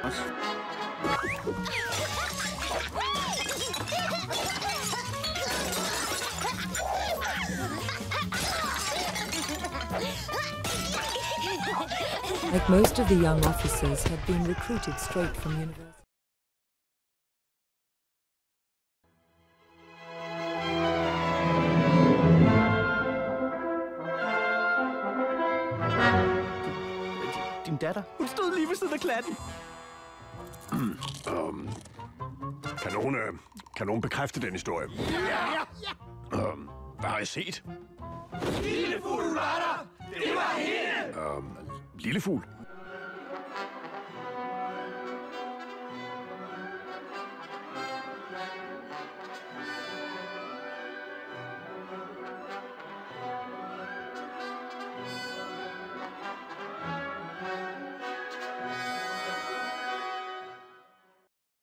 os. Like most of the young officers had been recruited straight from university. Din datter, hun stod lige ved siden af klatten. Kan nogen bekræfte den historie? Ja! Hvad har I set? Lille fugl var der! Det var hende! Lille fugl?